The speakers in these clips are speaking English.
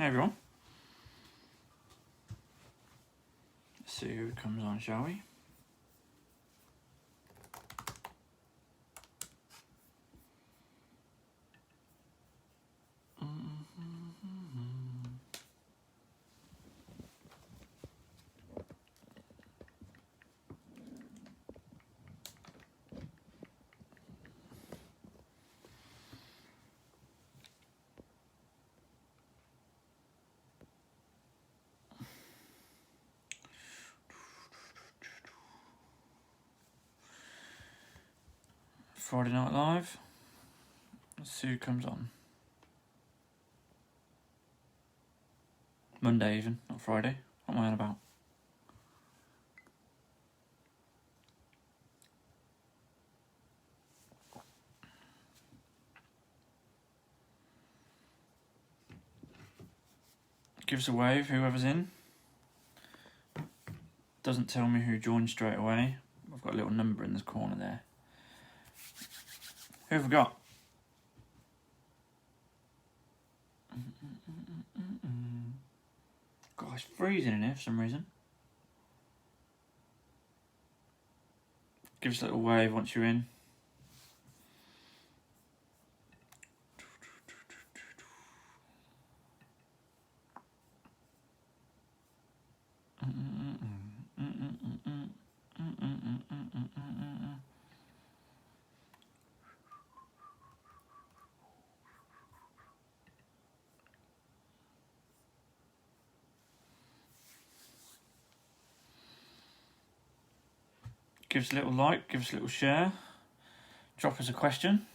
Hey everyone. Let's see who comes on, shall we? Friday Night Live. Let's see who comes on. Monday even, not Friday. What am I on about? Give us a wave, whoever's in. Doesn't tell me who joined straight away. I've got a little number in this corner there. Who have we got? God, it's freezing in here for some reason. Give us a little wave once you're in. Give us a little like, give us a little share, drop us a question.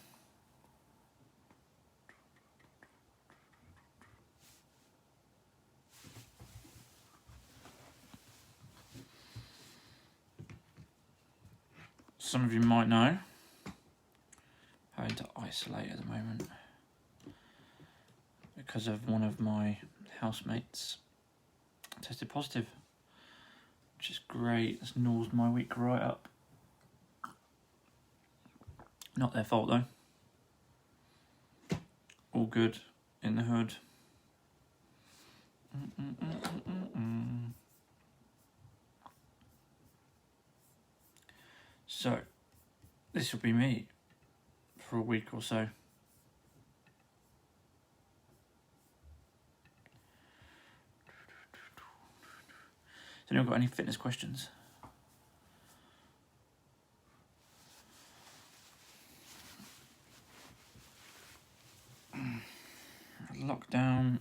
Some of you might know, having to isolate at the moment because of one of my housemates tested positive, which is great. It's gnawed my week right up. Not their fault though. All good in the hood. So, this will be me for a week or so. Has anyone got any fitness questions? Lockdown.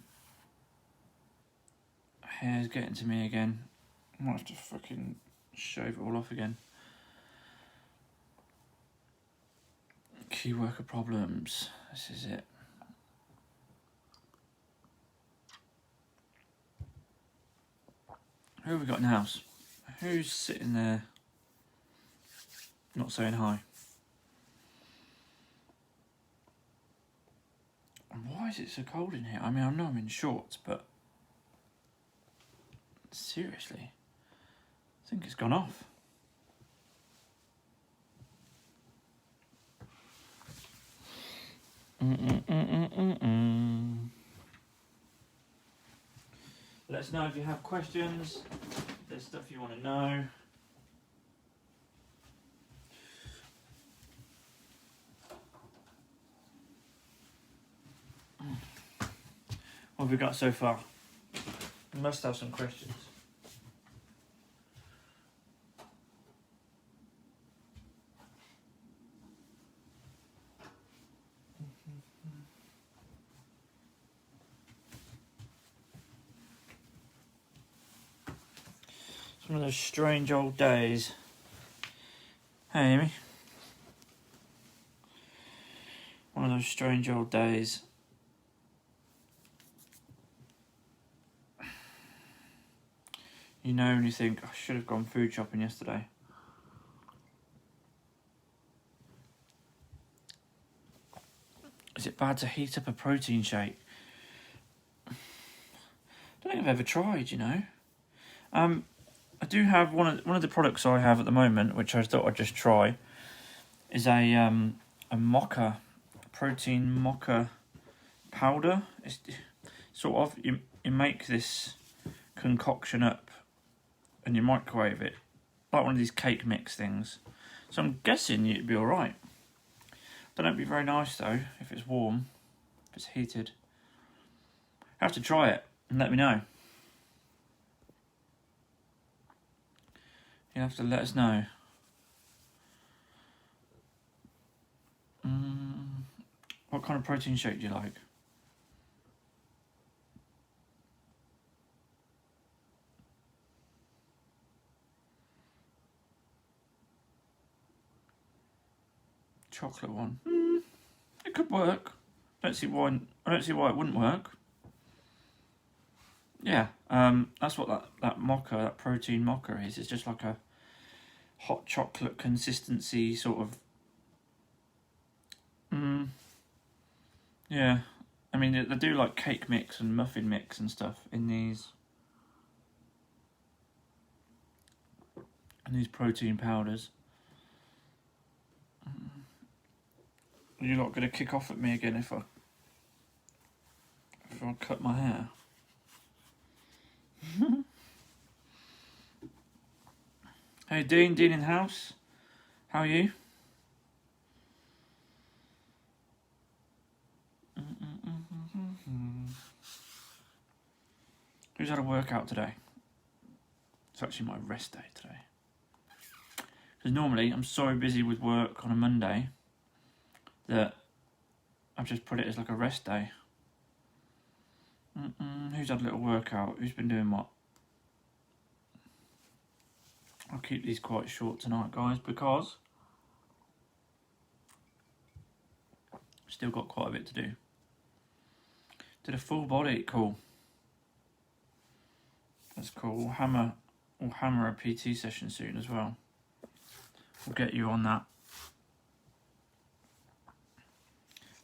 Hair's getting to me again. I might have to fucking shave it all off again. Key worker problems. This is it. Who have we got in the house? Who's sitting there not saying hi? And why is it so cold in here? I mean, I know I'm in shorts, but seriously, I think it's gone off. Let us know if you have questions, if there's stuff you want to know. What have we got so far? We must have some questions. It's one of those strange old days. Hey, Amy. One of those strange old days. You know when you think, I should have gone food shopping yesterday. Is it bad to heat up a protein shake? I don't think I've ever tried, you know. I do have one of the products I have at the moment, which I thought I'd just try, is a protein mocha powder. It's sort of, you you make this concoction up and you microwave it, like one of these cake mix things. So I'm guessing it'd be alright. Don't know, it'd be very nice though, if it's warm, if it's heated. Have to try it and let me know. You'll have to let us know. What kind of protein shake do you like? Chocolate one. It could work. I don't see why it wouldn't work. Yeah, that's what that mocha, that protein mocha is. It's just like a hot chocolate consistency sort of. Yeah, I mean they do like cake mix and muffin mix and stuff in these protein powders. You're not going to kick off at me again if I cut my hair. Hey Dean in house. How are you? Who's had a workout today? It's actually my rest day today. Because normally I'm so busy with work on a Monday that I've just put it as like a rest day. Who's had a little workout? Who's been doing what? I'll keep these quite short tonight, guys, because I've still got quite a bit to do. Did a full body, cool. That's cool. We'll hammer a PT session soon as well. We'll get you on that.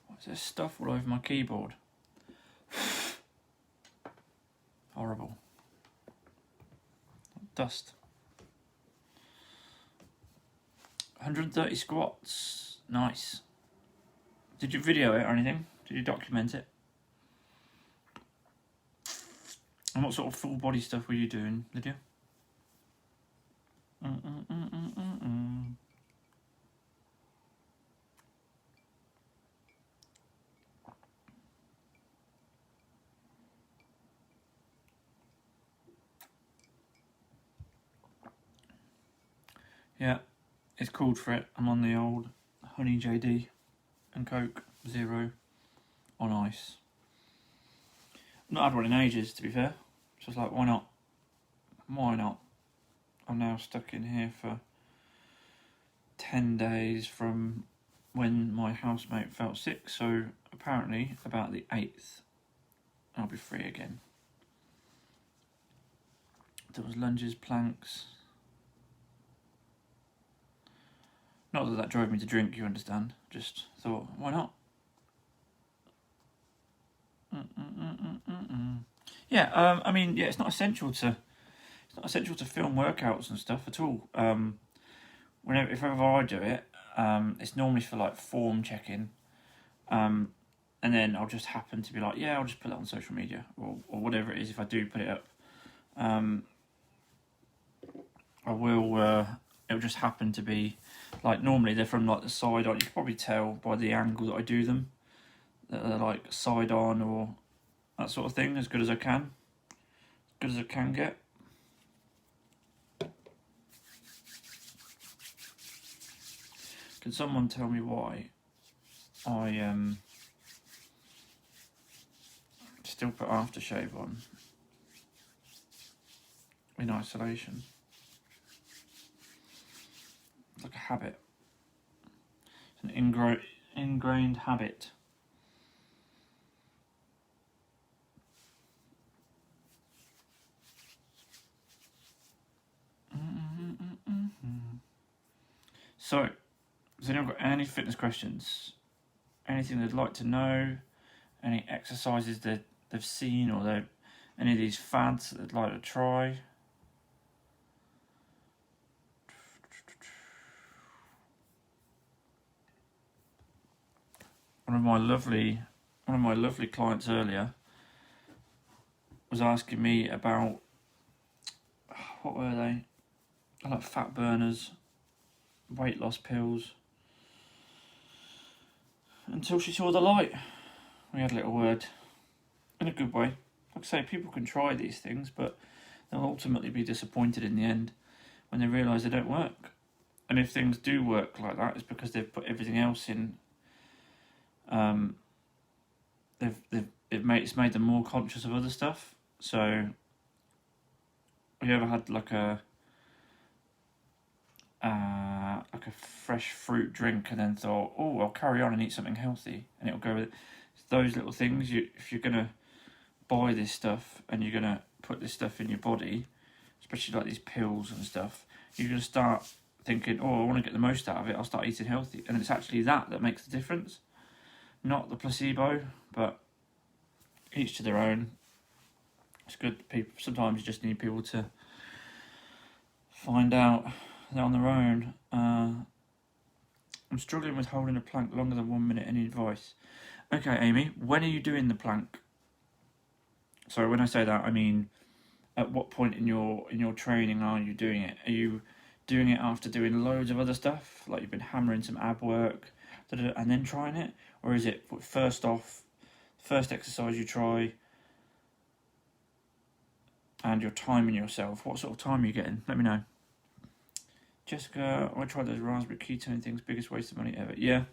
What's this stuff all over my keyboard? Horrible. Dust. 130 squats. Nice. Did you video it or anything? Did you document it? And what sort of full body stuff were you doing, Lydia? Yeah, it's called for it. I'm on the old Honey JD and Coke Zero on ice. I've not had one in ages, to be fair. So it's like, why not? Why not? I'm now stuck in here for 10 days from when my housemate fell sick, so apparently about the 8th I'll be free again. There was lunges, planks. Not that drove me to drink, you understand. Just thought, why not? Yeah, I mean, yeah, it's not essential to film workouts and stuff at all. If ever I do it, it's normally for like form checking, and then I'll just happen to be like, yeah, I'll just put that on social media or whatever it is. If I do put it up, I will. It'll just happen to be like, normally they're from like the side on. You can probably tell by the angle that I do them that they're like side on or that sort of thing. As good as I can, get. Can someone tell me why I still put aftershave on in isolation? It's like a habit. It's an ingrained habit. So, has anyone got any fitness questions? Anything they'd like to know? Any exercises that they've seen or any of these fads that they'd like to try? One of my lovely clients earlier was asking me about, what were they? Like fat burners, weight loss pills. Until she saw the light, we had a little word, in a good way. Like I say, people can try these things, but they'll ultimately be disappointed in the end when they realise they don't work. And if things do work like that, it's because they've put everything else in. It's made them more conscious of other stuff. So, have you ever had like a fresh fruit drink and then thought, oh, I'll carry on and eat something healthy, and it'll go with it? It's those little things. If you're gonna buy this stuff and you're gonna put this stuff in your body, especially like these pills and stuff, you're gonna start thinking, oh, I want to get the most out of it, I'll start eating healthy. And it's actually that makes the difference, not the placebo. But each to their own. It's good. People, sometimes you just need people to find out they're on their own. I'm struggling with holding a plank longer than 1 minute. Any advice? Okay, Amy, when are you doing the plank? So when I say that, I mean, at what point in your training are you doing it? Are you doing it after doing loads of other stuff, like you've been hammering some ab work, and then trying it? Or is it first exercise you try, and you're timing yourself? What sort of time are you getting? Let me know. Jessica, I tried those raspberry ketone things, biggest waste of money ever. Yeah,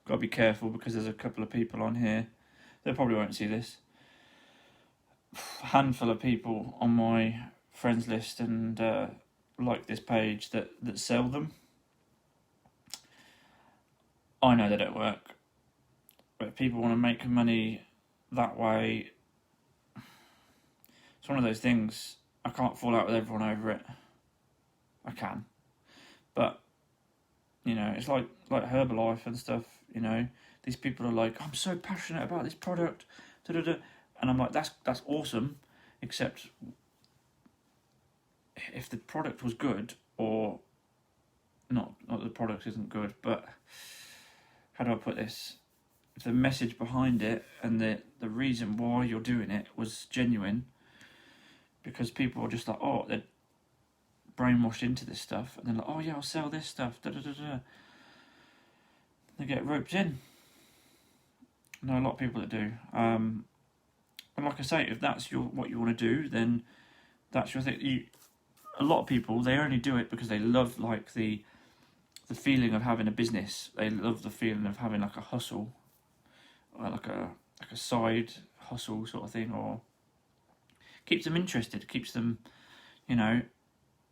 got to be careful because there's a couple of people on here, they probably won't see this, a handful of people on my friends list and like this page that sell them. I know they don't work, but if people want to make money that way, it's one of those things. I can't fall out with everyone over it. I can, but you know, it's like Herbalife and stuff. You know, these people are like, I'm so passionate about this product, and I'm like, that's awesome, except if the product was good, or not the product isn't good, but how do I put this? If the message behind it and the reason why you're doing it was genuine, because people are just like, oh, they're brainwashed into this stuff, and they're like, oh yeah, I'll sell this stuff, They get roped in. I know a lot of people that do. And like I say, if that's what you want to do, then that's your thing. A lot of people, they only do it because they love like the feeling of having a business. They love the feeling of having like a hustle, or like a side hustle sort of thing, or keeps them interested, keeps them, you know,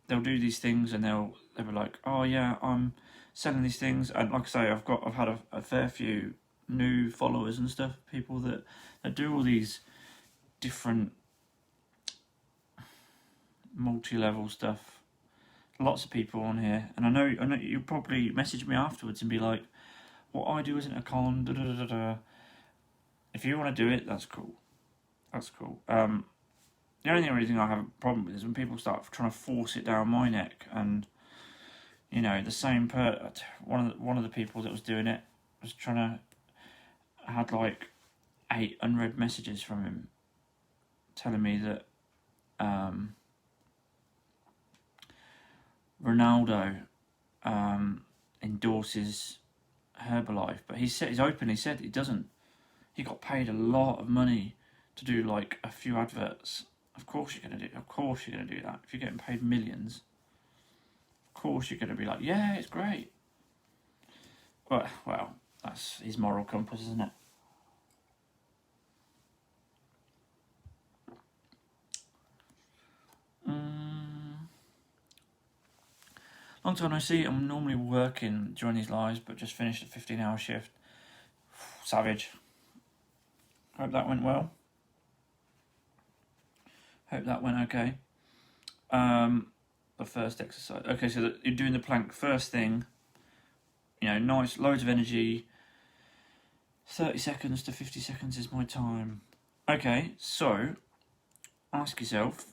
they'll do these things and they'll be like, oh yeah, I'm selling these things. And like I say, I've had a fair few new followers and stuff, people that do all these different multi-level stuff. Lots of people on here, and I know you'll probably message me afterwards and be like, what I do isn't a con, If you want to do it, that's cool. The only reason I have a problem with is when people start trying to force it down my neck. And you know, the same one of the people that was doing it was had like 8 unread messages from him telling me that Ronaldo endorses Herbalife, but he's open. He said he doesn't. He got paid a lot of money to do like a few adverts. Of course you're gonna do that. If you're getting paid millions, of course you're gonna be like, yeah, it's great. But well, that's his moral compass, isn't it? Long time no see. I'm normally working during these lives, but just finished a 15-hour shift. Savage. Hope that went well. Hope that went okay. The first exercise. Okay, so you're doing the plank first thing. You know, nice, loads of energy. 30 seconds to 50 seconds is my time. Okay, so ask yourself.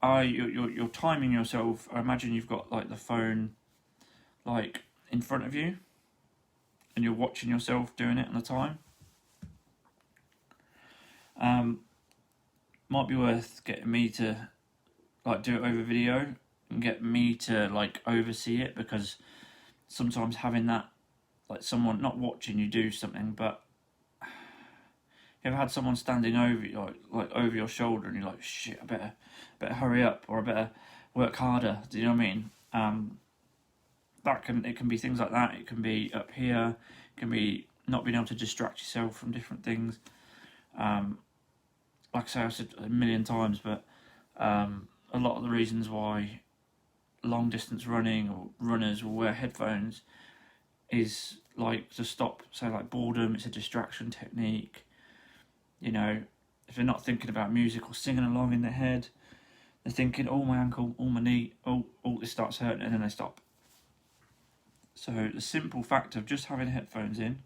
You're timing yourself. I imagine you've got like the phone, like in front of you, and you're watching yourself doing it on the time. might be worth getting me to like do it over video and get me to like oversee it, because sometimes having that, like someone not watching you do something, but you ever had someone standing over you, like over your shoulder, and you're like, shit, I better hurry up, or I better work harder. Do you know what I mean? It can be things like that. It can be up here. It can be not being able to distract yourself from different things. Like I say, I've said a million times, but a lot of the reasons why long distance running or runners will wear headphones is like to stop, say, like boredom. It's a distraction technique. You know, if they're not thinking about music or singing along in their head, they're thinking, oh, my ankle, oh, my knee, oh, this starts hurting, and then they stop. So the simple fact of just having headphones in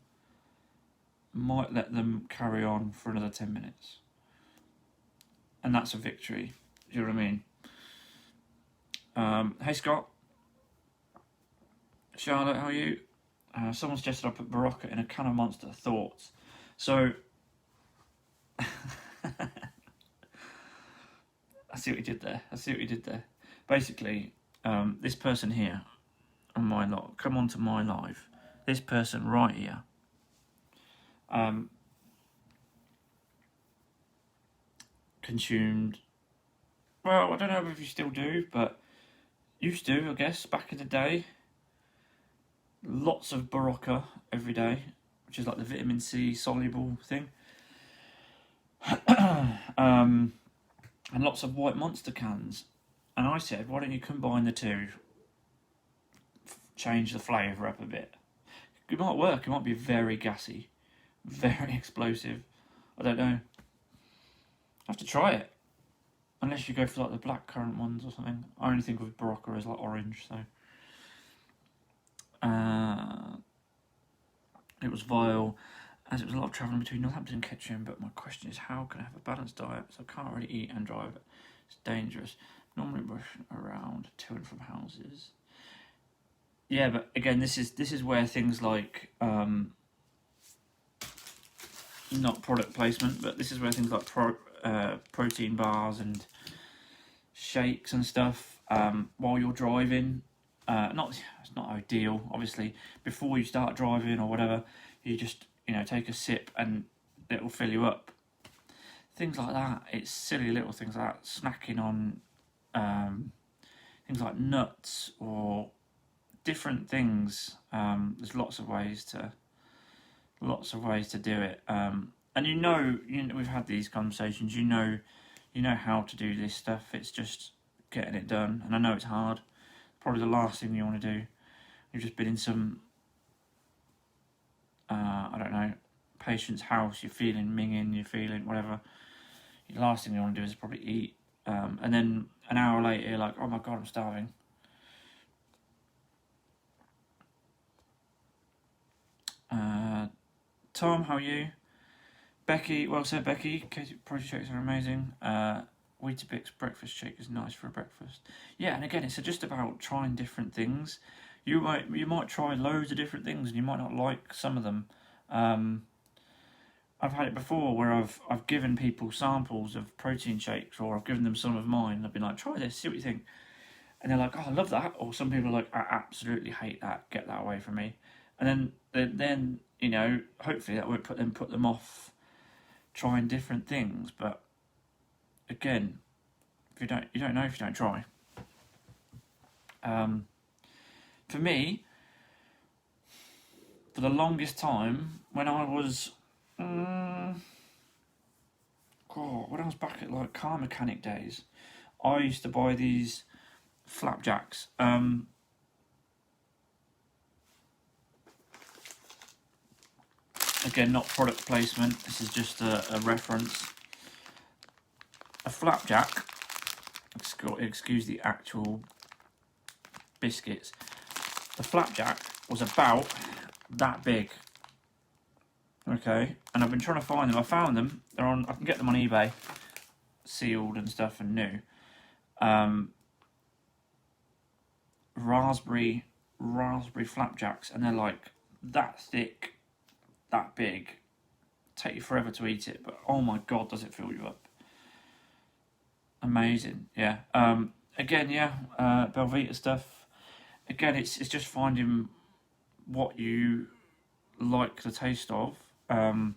might let them carry on for another 10 minutes. And that's a victory. Do you know what I mean? Hey, Scott. Charlotte, how are you? Someone suggested I put Barocca in a can of Monster. Thoughts? So, I see what you did there. Basically, this person here on my lot, come onto my live. This person right here. Consumed. Well, I don't know if you still do, but used to, I guess, back in the day. Lots of Barocca every day, which is like the vitamin C soluble thing. And lots of White Monster cans. And I said, why don't you combine the two? Change the flavour up a bit. It might work. It might be very gassy, very explosive. I don't know. I have to try it. Unless you go for like the blackcurrant ones or something. I only think of Barocca as like orange, so. It was vile, as it was a lot of travelling between Northampton and Ketchum, but my question is, how can I have a balanced diet so I can't really eat and drive? It's dangerous. Normally rush around to and from houses. Yeah, but again, this is where things like not product placement, but this is where things like protein bars and shakes and stuff while you're driving. It's not ideal, obviously. Before you start driving or whatever, you just take a sip and it will fill you up. Things like that. It's silly little things like that. Snacking on things like nuts or different things. There's lots of ways to do it. And we've had these conversations. You know how to do this stuff. It's just getting it done. And I know it's hard. Probably the last thing you want to do. You've just been in some, I don't know, patient's house. You're feeling minging. You're feeling whatever. The last thing you want to do is probably eat. And then an hour later, you're like, oh my God, I'm starving. Tom, how are you? Becky, well said, Becky. Protein shakes are amazing. Weetabix breakfast shake is nice for a breakfast. Yeah, and again, it's just about trying different things. You might try loads of different things, and you might not like some of them. I've had it before where I've given people samples of protein shakes, or I've given them some of mine. I've been like, try this, see what you think. And they're like, oh, I love that. Or some people are like, I absolutely hate that. Get that away from me. And then hopefully that won't put them off trying different things. But again, if you don't know if you don't try. For me, for the longest time, when I was when I was back at like car mechanic days, I used to buy these flapjacks. Again, not product placement. This is just a reference. A flapjack. Excuse the actual biscuits. The flapjack was about that big. Okay, and I've been trying to find them. I found them. They're on. I can get them on eBay, sealed and stuff, and new. Raspberry flapjacks, and they're like that thick, that big. Take you forever to eat it, but oh my God, does it fill you up? Amazing, yeah. Again, yeah, Belvita stuff. Again, it's just finding what you like the taste of. Like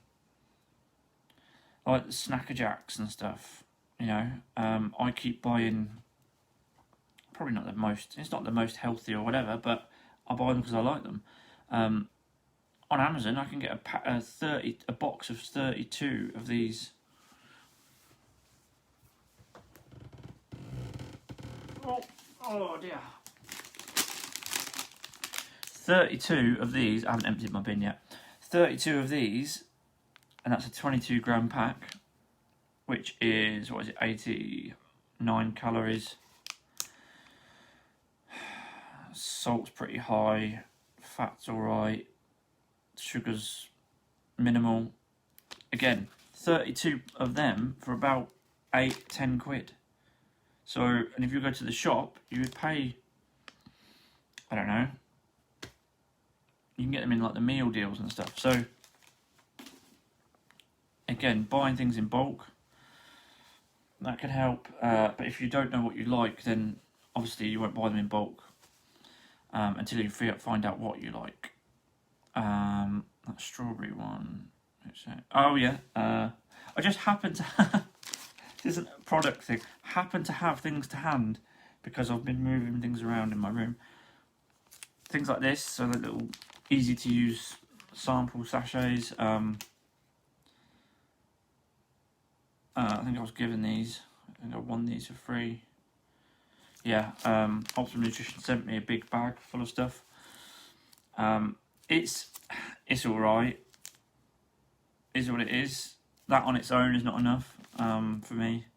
the Snacker Jacks and stuff. You know, I keep buying. Probably not the most. It's not the most healthy or whatever, but I buy them because I like them. On Amazon, I can get a box of 32 of these. Oh dear. 32 of these. I haven't emptied my bin yet. 32 of these, and that's a 22 gram pack, which is, what is it, 89 calories. Salt's pretty high, fat's alright, sugar's minimal. Again, 32 of them for about 8-10 quid. So, and if you go to the shop, you would pay, I don't know, you can get them in like the meal deals and stuff. So, again, buying things in bulk, that can help. But if you don't know what you like, then obviously you won't buy them in bulk until you find out what you like. That strawberry one. Oh yeah. I just happen to have, this isn't a product thing, happen to have things to hand because I've been moving things around in my room. Things like this, so the little easy to use sample sachets. I think I was given these. I think I won these for free. Yeah, Optimum Nutrition sent me a big bag full of stuff. It's alright. Is what it is. That on its own is not enough for me.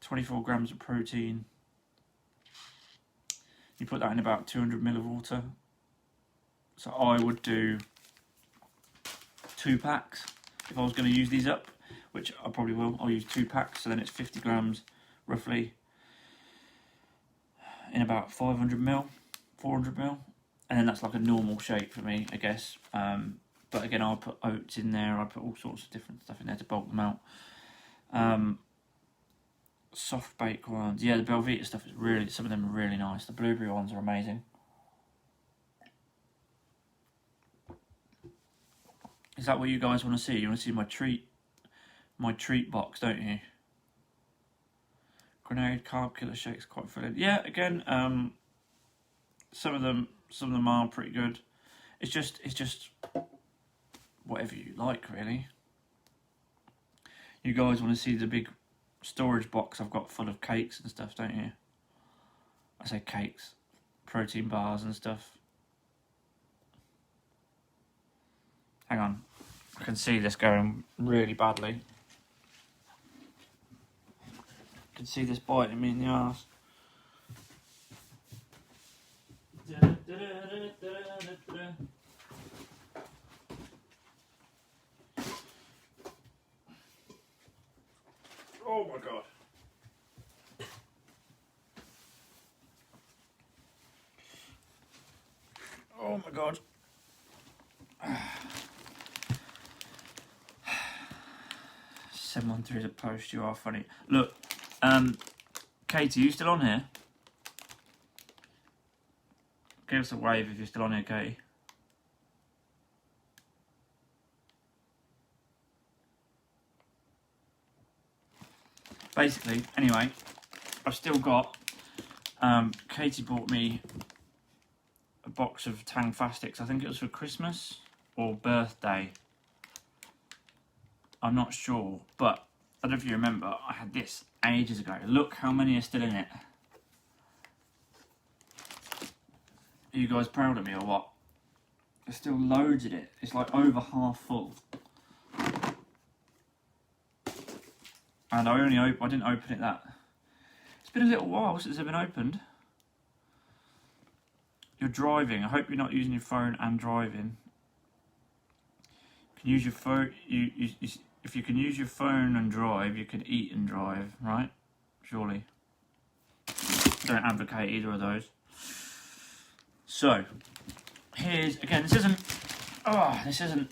24 grams of protein. You put that in about 200 ml of water. So I would do 2 packs if I was going to use these up, which I probably will. I'll use 2 packs, so then it's 50 grams roughly in about 500 ml, 400 ml, and then that's like a normal shake for me, I guess. But again, I'll put oats in there. I put all sorts of different stuff in there to bulk them out. Soft baked ones, yeah. The Belvita stuff is really, some of them are really nice. The blueberry ones are amazing. Is that what you guys want to see? You want to see my treat box, don't you? Grenade carb killer shakes quite filling. Yeah, again, some of them are pretty good. It's just whatever you like, really. You guys want to see the big storage box I've got full of cakes and stuff, don't you? I say cakes, protein bars and stuff. Hang on, I can see this going really badly. I can see this biting me in the arse. Oh my god. Oh my god. Someone through the post, you are funny. Look, Katie, you still on here? Give us a wave if you're still on here, Katie. Basically, anyway, I've still got, Katie bought me a box of Tang Fastics. I think it was for Christmas or birthday. I'm not sure, but I don't know if you remember, I had this ages ago. Look how many are still in it. Are you guys proud of me or what? There's still loads in it. It's like over half full. And I didn't open it that. It's been a little while since they've been opened. You're driving. I hope you're not using your phone and driving. You can use your phone. If you can use your phone and drive, you can eat and drive, right? Surely. Don't advocate either of those. So, here's again. This isn't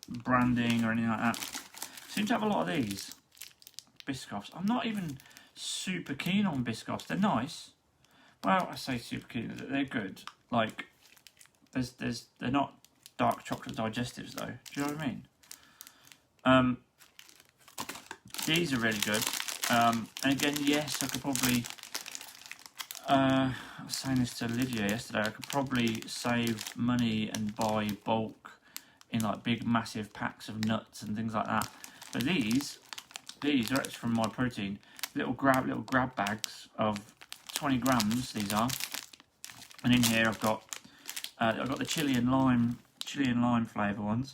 branding or anything like that. Seem to have a lot of these Biscoffs. I'm not even super keen on Biscoffs. They're nice. Well, I say super keen. They're good. Like, they're not dark chocolate digestives though. Do you know what I mean? These are really good. And again, yes, I could probably. I was saying this to Lydia yesterday. I could probably save money and buy bulk in like big, massive packs of nuts and things like that. But these are actually from My Protein. Little grab bags of 20 grams. These are, and in here I've got the chili and lime flavour ones.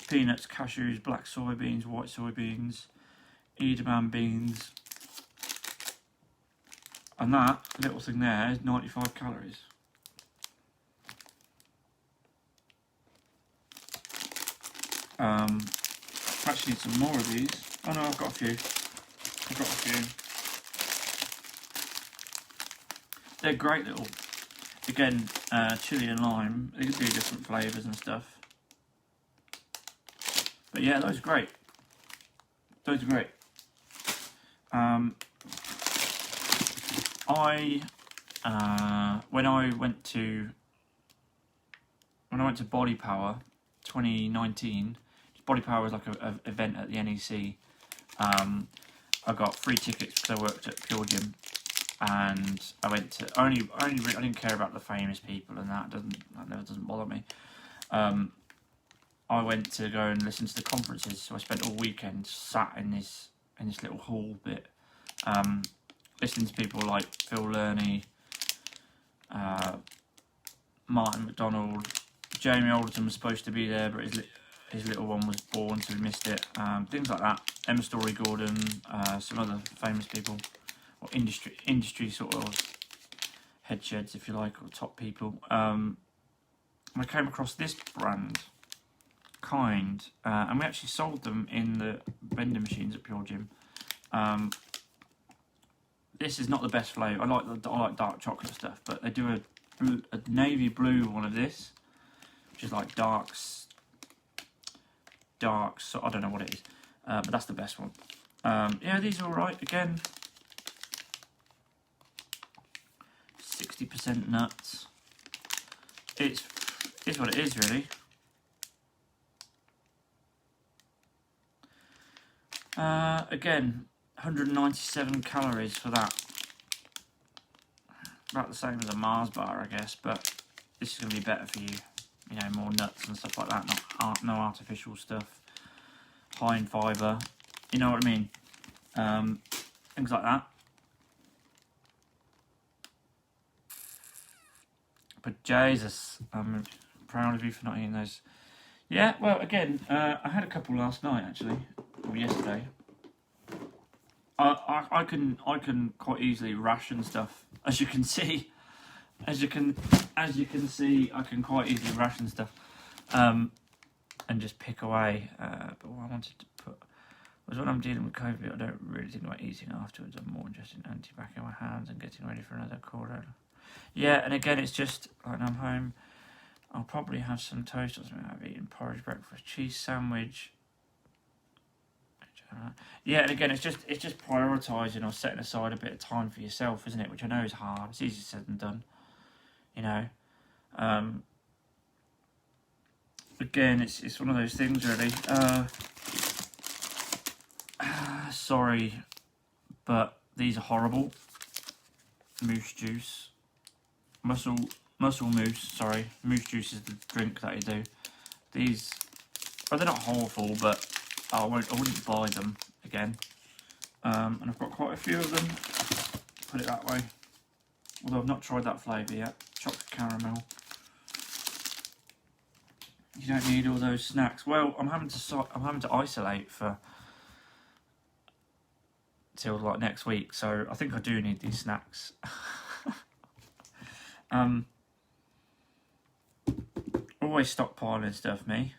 Peanuts, cashews, black soybeans, white soybeans, edamame beans. And that little thing there is 95 calories. Actually need some more of these. Oh no, I've got a few. They're great little, again, chili and lime. They can do different flavours and stuff. But yeah, those are great. Those are great. When I went to Body Power 2019, Body Power was like an event at the NEC. I got free tickets because I worked at Pure Gym, and I went to I didn't care about the famous people, and that never doesn't bother me. I went to go and listen to the conferences, so I spent all weekend sat in this little hall bit, listening to people like Phil Lerney, Martin McDonald. Jamie Alderton was supposed to be there, but his little one was born, so we missed it. Things like that. Emma Story Gordon, some other famous people, or industry sort of head sheds, if you like, or top people. I came across this brand, Kind, and we actually sold them in the vending machines at Pure Gym. This is not the best flavour. I like dark chocolate stuff, but they do a navy blue one of this, which is like dark. So I don't know what it is, but that's the best one. Yeah, these are all right. Again, 60% nuts. It's what it is, really. Again, 197 calories for that. About the same as a Mars bar, I guess, but this is going to be better for you. You know, more nuts and stuff like that, no artificial stuff. High in fibre, you know what I mean? Things like that. But Jesus, I'm proud of you for not eating those. Yeah, well, again, I had a couple last night actually, or yesterday. I can quite easily ration stuff, as you can see. As you can see, I can quite easily ration stuff, and just pick away. But what I wanted to put was, when I'm dealing with COVID, I don't really think about eating afterwards. I'm more just in anti-bac in my hands and getting ready for another quarter. Yeah, and again, it's just like when I'm home, I'll probably have some toast or something. I've eaten porridge, breakfast, cheese sandwich. Yeah, and again, it's just prioritising or setting aside a bit of time for yourself, isn't it? Which I know is hard. It's easier said than done, you know. Again, it's one of those things, really. Sorry, but these are horrible. Moose juice, muscle mousse. Sorry, moose juice is the drink that you do. These, well, they're not awful, but I wouldn't buy them again. And I've got quite a few of them, put it that way. Although I've not tried that flavour yet. Chocolate caramel. You don't need all those snacks. Well, I'm having to isolate till like next week, so I think I do need these snacks. Always stockpiling stuff, me.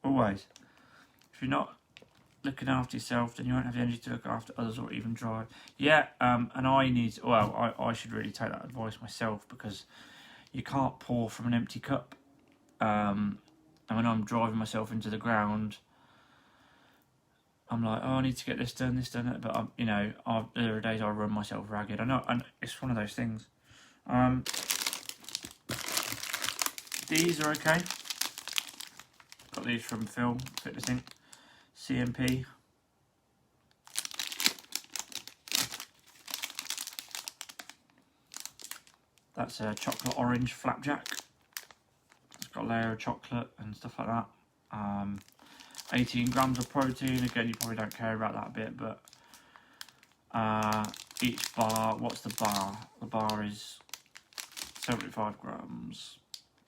Always. If you're not looking after yourself, then you won't have the energy to look after others or even drive. Yeah, and I should really take that advice myself, because you can't pour from an empty cup. And when I'm driving myself into the ground, I'm like, oh, I need to get this done, but I'm, you know, there are days I run myself ragged. I know, and it's one of those things. These are okay. Got these from Phil Fitness Inc. CMP. That's a chocolate orange flapjack. It's got a layer of chocolate and stuff like that. 18 grams of protein. Again, you probably don't care about that bit, but each bar, what's the bar? The bar is 75 grams.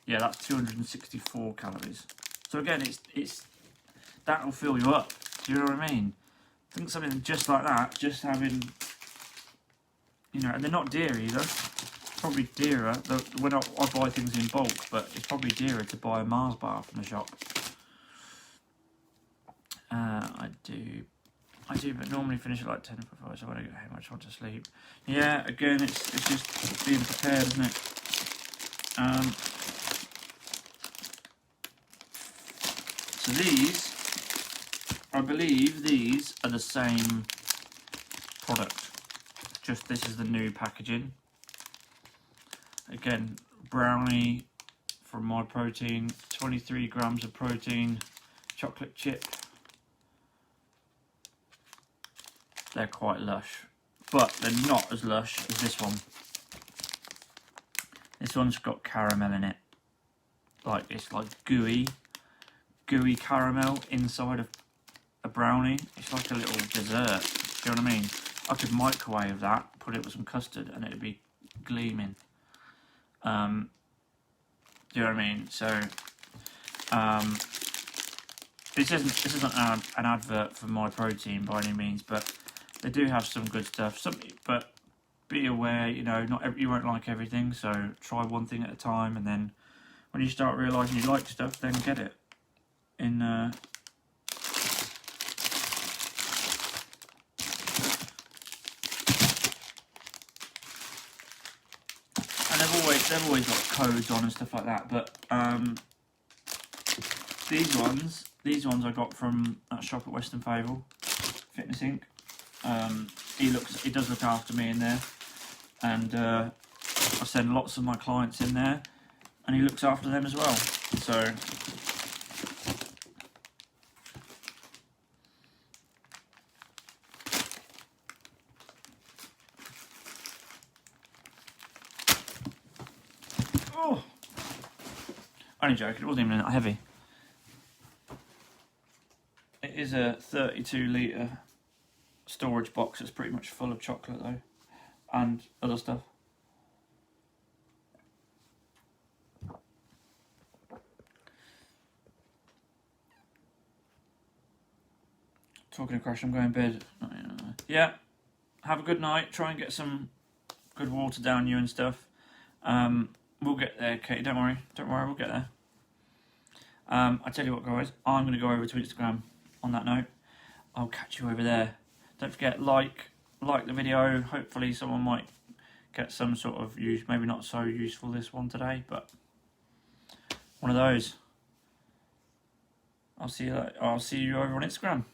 Yeah, that's 264 calories. So again, it's that'll fill you up. Do you know what I mean? I think something just like that, just having, you know, and they're not dear either. Probably dearer when I buy things in bulk, but it's probably dearer to buy a Mars bar from the shop. I do, but normally finish at like 10:45, so when I get home I just want to sleep. Yeah, again, it's just being prepared, isn't it? So these, I believe these are the same product, just this is the new packaging. Again, brownie from My Protein, 23 grams of protein, chocolate chip. They're quite lush, but they're not as lush as this one. This one's got caramel in it. Like, it's like gooey caramel inside of a brownie. It's like a little dessert. Do you know what I mean? I could microwave that, put it with some custard, and it'd be gleaming. Do you know what I mean? So, this isn't an advert for My Protein by any means, but they do have some good stuff. But be aware, you know, you won't like everything. So try one thing at a time, and then when you start realising you like stuff, then get it. And they've always got codes on and stuff like that. But these ones I got from that shop at Western Fable, Fitness Inc. He does look after me in there, and I send lots of my clients in there, and he looks after them as well. So only joking, it wasn't even that heavy. It is a 32 litre storage box. It's pretty much full of chocolate though, and other stuff. Talking of crash, I'm going to bed. Yeah, have a good night. Try and get some good water down you and stuff. We'll get there, Katie. Don't worry, we'll get there. I tell you what, guys, I'm going to go over to Instagram. On that note, I'll catch you over there. Don't forget, like the video. Hopefully someone might get some sort of use. Maybe not so useful this one today, but one of those. I'll see you over on Instagram.